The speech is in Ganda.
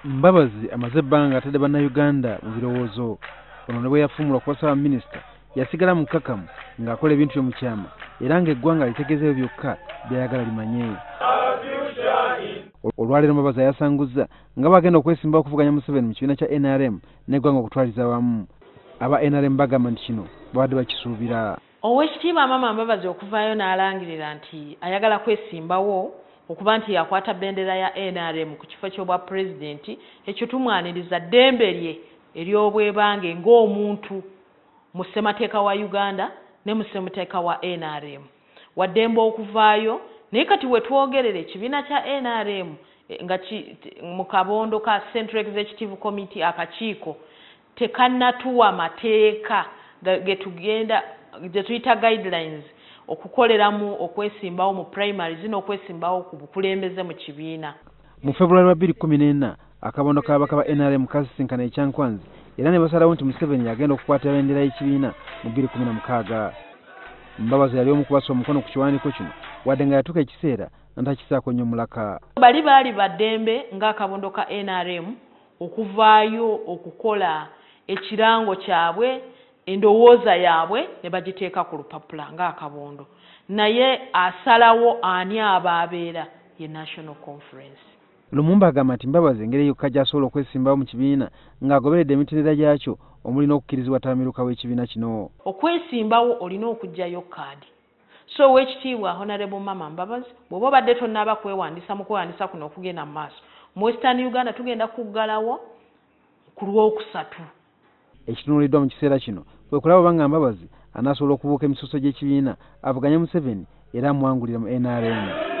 Mbabazi amaze ebbanga atadde bannayuganda mu birowoozo. Ono ne bwe yafumula okuba Ssaabaminisita yasigala mukakamu ng'akola ebintu byo mu kyama era ng'eggwanga litegeezeyo byokka by'ayagala limanye. Olwaleero Mbabazi yasanguzza nga bagenda okwesimbawo okuvuganya Museveni mu kibiina kya NRM n'eggwanga okutwaliza wamu. Aba NRM bagamba nti kino babadde bakisuubira. Oweekitiibwa Amama Mbabazi okuvaayo n'alangirira nti ayagala kwesimbawo okuba nti yakwata bendera ya NRM ku kifo ky'obwa pulezidenti, ekyo tumwaniriza ddembe lye ery'obwebange ng'omuntu mu ssemateeka wa Uganda ne mu ssemateeka wa NRM. Waddembe okuvaayo, naye kati we twogerera ekibiina kya NRM nga mu kabondo ka Central Executive Committee akakiiko tekannatuwa mateeka ge tuyita guidelines okukoleramu okwesimbawo mu primaries n'okwesimbawo ku bukulembeze mu kibiina. Mu February 2014 akabondo k'ababaka ba NRM kasisinkana ekyankwanzi era ne basalawo nti Museveni yagenda okukwata bendera y'ekibiina mu 2016. Mbabazi yali omu kubasa omukono ku kiwandiiko kino wadde nga yatuuka ekiseera ntakisaako nnyo mulaka. Bali baali baddembe ng'akabondo ka NRM okuvaayo okukola ekirango kyabwe, endowooza yaabwe ne bagiteeka ku lupapula ng'akabondo. Naye asalawo ani abaabeera ye National Conference. Lumumba agamba nti Mbabazi engeri yokka gy'asobola okwesimbawo mu kibiina ng'agoberedde emitendera gyakyo omuli n'okukkirizibwa ttamiruka w'ekibiina kino. Okwesimbawo olina okuggyayo kaadi. So Oweekitiibwa Honorable Mama Mbabazi bw'oba obadde tonnaaba kwewandiisa mu kwewandiisa kuno okugenda mu maaso, mu Western Uganda tugenda kuggalawo ku lwakusatu. Ekitunuuliddwa mu kiseera kino kwe kulaba oba nga Mbabazi anaasobola okubuuka emisuso gy'ekibiina avuganye Museveni era amwangulira mu NRM.